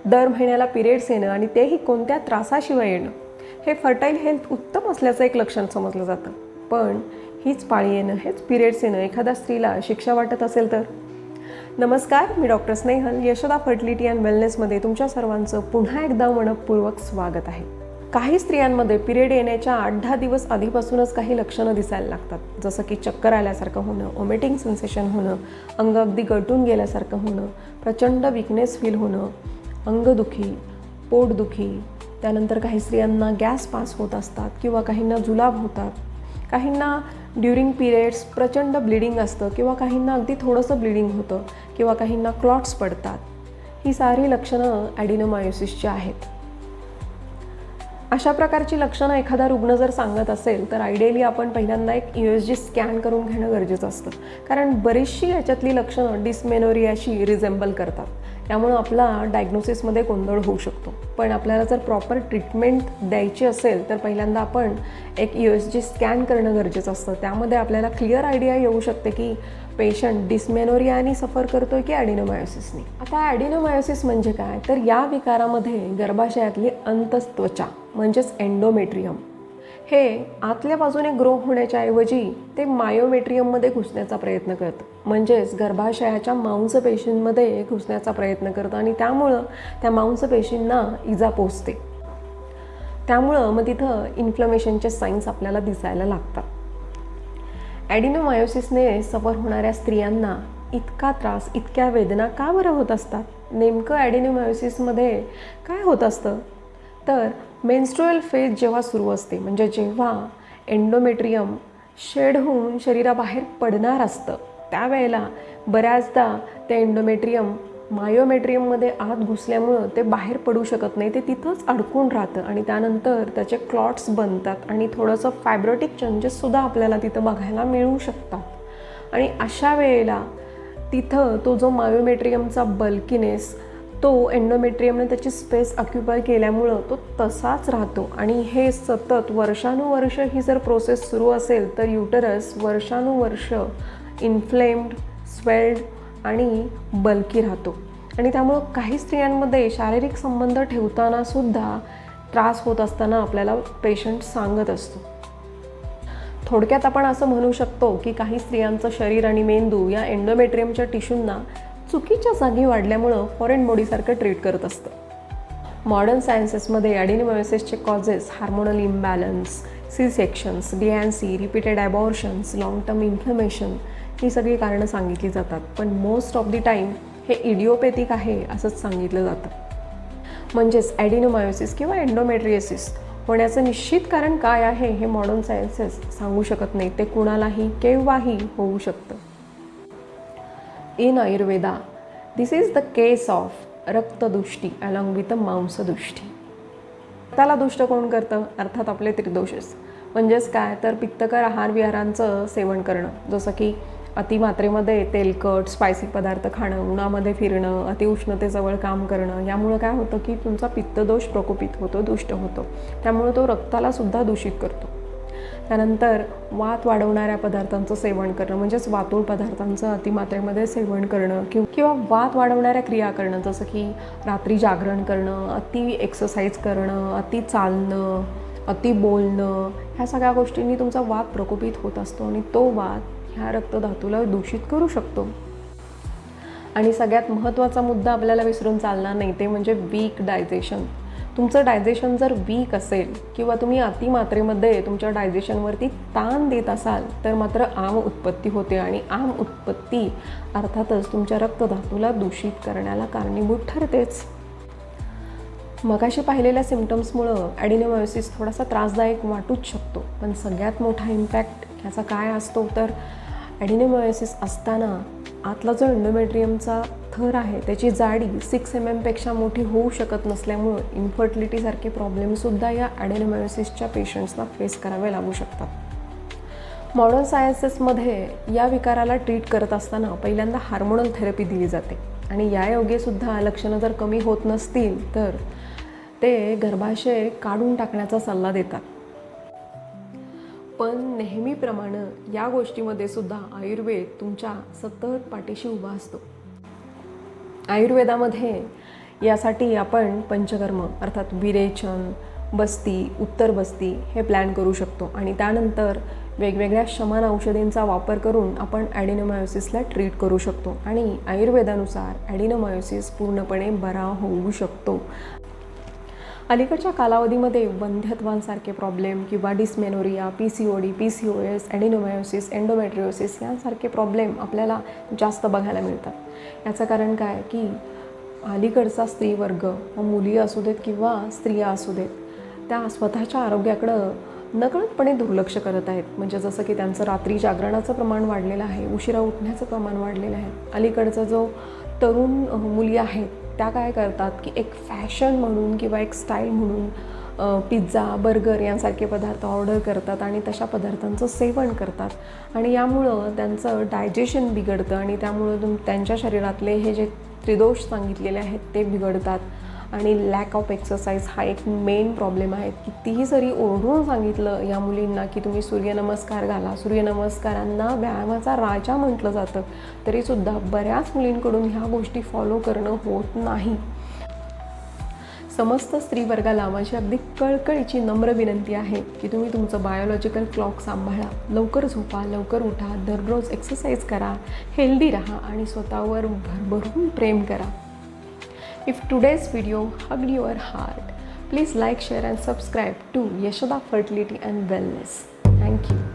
दर महिन्याला पिरियड्स येणं आणि तेही कोणत्या त्रासाशिवाय येणं हे फर्टाईल हेल्थ उत्तम असल्याचं एक लक्षण समजलं जातं. पण हीच पाळी येणं, हेच पिरियड्स येणं एखाद्या स्त्रीला शिक्षा वाटत असेल तर? नमस्कार, मी doctor Snehal, Yashoda fertility and वेलनेसमध्ये तुमच्या सर्वांचं पुन्हा एकदा मनपूर्वक स्वागत आहे. काही स्त्रियांमध्ये पिरियड येण्याच्या 8-10 दिवस आधीपासूनच काही लक्षणं दिसायला लागतात, जसं की चक्कर आल्यासारखं होणं, वॉमिटिंग सेन्सेशन होणं, अंग अगदी गळून गेल्यासारखं होणं, प्रचंड विकनेस फील होणं, अंगदुखी, पोटदुखी, त्यानंतर काही स्त्रियांना गॅस पास होत असतात किंवा काहींना जुलाब होतात, काहींना ड्युरिंग पिरियड्स प्रचंड ब्लिडिंग असतं किंवा काहींना अगदी थोडंसं ब्लिडिंग होतं किंवा काहींना क्लॉट्स पडतात. ही सारी लक्षणं ॲडिनोमायोसिसची आहेत. अशा प्रकारची लक्षणं एखादा रुग्ण जर सांगत असेल तर आयडियली आपण पहिल्यांदा एक USG स्कॅन करून घेणं गरजेचं असतं, कारण बरीचशी याच्यातली लक्षणं डिस्मेनोरियाशी रिझेंबल करतात. त्यामुळं आपला डायग्नोसिसमध्ये गोंधळ होऊ शकतो. पण आपल्याला जर प्रॉपर ट्रीटमेंट द्यायची असेल तर पहिल्यांदा आपण एक USG स्कॅन करणं गरजेचं असतं. त्यामध्ये आपल्याला क्लिअर आयडिया येऊ शकते की पेशंट डिस्मेनोरियाने सफर करतोय की ॲडिनोमायोसिसने. आता ॲडिनोमायोसिस म्हणजे काय, तर या विकारामध्ये गर्भाशयातली अंतस्त्वचा म्हणजेच एंडोमेट्रियम हे आतल्या बाजूने ग्रो होण्याच्या ऐवजी ते मायोमेट्रियममध्ये घुसण्याचा प्रयत्न करतं, म्हणजेच गर्भाशयाच्या मांसपेशींमध्ये घुसण्याचा प्रयत्न करतं आणि त्यामुळं त्या मांसपेशींना इजा पोचते. त्यामुळं मग तिथं इन्फ्लमेशनचे साईन्स आपल्याला दिसायला लागतात. ॲडिनोमायोसिसने सफर होणाऱ्या स्त्रियांना इतका त्रास, इतक्या वेदना का बरं होत असतात? नेमकं ॲडिनोमायोसिसमध्ये काय होत असतं? तर मेन्स्ट्रुअल फेज जेव्हा सुरू असते, म्हणजे जेव्हा एंडोमेट्रियम शेड होऊन शरीराबाहेर पडणार असतं, त्यावेळेला बऱ्याचदा ते एंडोमेट्रियम मायोमेट्रियममध्ये आत घुसल्यामुळं ते बाहेर पडू शकत नाही, ते तिथंच अडकून राहतं आणि त्यानंतर त्याचे क्लॉट्स बनतात आणि थोडंसं फायब्रोटिक चेंजेससुद्धा आपल्याला तिथं बघायला मिळू शकतात. आणि अशा वेळेला तिथं तो जो मायोमेट्रियमचा बल्कीनेस, तो एंडोमेट्रियमने त्याची स्पेस ऑक्युपाय केल्यामुळं तो तसाच राहतो आणि हे सतत वर्षानुवर्ष ही जर प्रोसेस सुरू असेल तर युटरस वर्षानुवर्ष इन्फ्लेम्ड, स्वेल्ड आणि बल्की राहतो. आणि त्यामुळं काही स्त्रियांमध्ये शारीरिक संबंध ठेवतानासुद्धा त्रास होत असताना आपल्याला पेशंट सांगत असतो. थोडक्यात आपण असं म्हणू शकतो की काही स्त्रियांचं शरीर आणि मेंदू या एंडोमेट्रियमच्या टिश्यूंना चुकीच्या जागी वाढल्यामुळं फॉरेन बॉडीसारखं ट्रीट करत असतं. मॉडर्न सायन्सेसमध्ये ॲडिनोमायोसिसचे causes hormonal imbalance, C sections, DNC, repeated abortions, long term inflammation ही सगळी कारणं सांगितली जातात. पण मोस्ट ऑफ दी टाईम हे इडिओपॅथिक आहे असंच सांगितलं जातं. म्हणजेच ॲडिनोमायोसिस किंवा एंडोमेट्रियोसिस होण्याचं निश्चित कारण काय आहे हे मॉडर्न सायन्सेस सांगू शकत नाही. ते कुणालाही केव्हाही होऊ शकतं. In Ayurveda this is the case of रक्तदुष्टी अलॉंग विथ मांसदुष्टी. रक्ताला दुष्ट कोण करतं? अर्थात आपले त्रिदोषच. म्हणजेच काय, तर पित्तकर आहार विहारांचं सेवन करणं, जसं की अतिमात्रेमध्ये तेलकट स्पायसी पदार्थ खाणं, उन्हामध्ये फिरणं, अतिउष्णतेजवळ काम करणं, यामुळं काय होतं की तुमचा पित्तदोष प्रकोपित होतो, दुष्ट होतो. त्यामुळं तो रक्तालासुद्धा दूषित करतो. त्यानंतर वात वाढवणाऱ्या पदार्थांचं सेवन करणं, म्हणजेच वातूळ पदार्थांचं अतिमात्रेमध्ये सेवन करणं किंवा वात वाढवणाऱ्या क्रिया करणं, जसं की रात्री जागरण करणं, अति एक्सरसाइज करणं, अति चालणं, अति बोलणं, ह्या सगळ्या गोष्टींनी तुमचा वात प्रकोपित होत असतो आणि तो वात ह्या रक्तधातूला दूषित करू शकतो. आणि सगळ्यात महत्त्वाचा मुद्दा आपल्याला विसरून चालणार नाही, ते म्हणजे वीक डायजेशन. तुमचं डायजेशन जर वीक असेल किंवा तुम्ही अतिमात्रेमध्ये तुमच्या डायजेशनवरती ताण देत असाल तर मात्र आम उत्पत्ती होते आणि आम उत्पत्ती अर्थातच तुमच्या रक्तधातूला दूषित करण्याला कारणीभूत ठरतेच. मगाशी पाहिलेल्या सिम्पटम्समुळं ॲडिनोमायोसिस थोडासा त्रासदायक वाटूच शकतो, पण सगळ्यात मोठा इम्पॅक्ट ह्याचा काय असतो, तर ॲडिनोमायोसिस असताना आतला जो एंडोमेट्रियमचा थर आहे त्याची जाडी 6 mm पेक्षा मोठी होऊ शकत नसल्यामुळं इन्फर्टिलिटीसारखे प्रॉब्लेमसुद्धा या ॲडिनोमायोसिसच्या पेशंट्सना फेस करावे लागू शकतात. मॉडर्न सायन्सेसमध्ये या विकाराला ट्रीट करत असताना पहिल्यांदा हार्मोनल थेरपी दिली जाते आणि यायोगेसुद्धा लक्षणं जर कमी होत नसतील तर ते गर्भाशय काढून टाकण्याचा सल्ला देतात. पण नेहमीप्रमाणे या गोष्टीमध्ये सुद्धा आयुर्वेद तुमच्या सतत पाठीशी उभा असतो. आयुर्वेदामध्ये यासाठी आपण पंचकर्म अर्थात विरेचन, बस्ती, उत्तर बस्ती हे प्लॅन करू शकतो आणि त्यानंतर वेगवेगळ्या शमन औषधींचा वापर करून आपण ॲडिनोमायोसिसला ट्रीट करू शकतो आणि आयुर्वेदानुसार ॲडिनोमायोसिस पूर्णपणे बरा होऊ शकतो. अलीकडच्या कालावधीमध्ये वंध्यत्वांसारखे प्रॉब्लेम किंवा डिस्मेनोरिया, PCOD, PCOS, ॲडिनोमायोसिस, एंडोमेट्रिओसिस यांसारखे प्रॉब्लेम आपल्याला जास्त बघायला मिळतात. याचं कारण काय की अलीकडचा स्त्रीवर्ग, मुली असू देत किंवा स्त्रिया असू देत, त्या स्वतःच्या आरोग्याकडं नकळतपणे दुर्लक्ष करत आहेत. म्हणजे जसं की त्यांचं रात्री जागरणाचं प्रमाण वाढलेलं आहे, उशिरा उठण्याचं प्रमाण वाढलेलं आहे. अलीकडचा जो तरुण मुली आहेत त्या काय करतात की एक फॅशन म्हणून किंवा एक स्टाईल म्हणून पिझ्झा, बर्गर यांसारखे पदार्थ ऑर्डर करतात आणि तशा पदार्थांचं सेवन करतात आणि यामुळं त्यांचं डायजेशन बिघडतं आणि त्यामुळं त्यांच्या शरीरातले हे जे त्रिदोष सांगितलेले आहेत ते बिघडतात. आणि लॅक ऑफ एक्सरसाइज हा एक मेन प्रॉब्लेम आहे. कितीही जरी ओरडून सांगितलं या मुलींना की तुम्ही सूर्यनमस्कार घाला, सूर्यनमस्कारांना व्यायामाचा राजा म्हटलं जातं, तरीसुद्धा बऱ्याच मुलींकडून ह्या गोष्टी फॉलो करणं होत नाही. समस्त स्त्रीवर्गाला माझी अगदी कळकळीची नम्र विनंती आहे की तुम्ही तुमचं बायोलॉजिकल क्लॉक सांभाळा, लवकर झोपा, लवकर उठा, दररोज एक्सरसाइज करा, हेल्दी राहा आणि स्वतःवर भरभरून प्रेम करा. If today's video hugged your heart, please like, share and subscribe to Yashoda Fertility and Wellness. Thank you.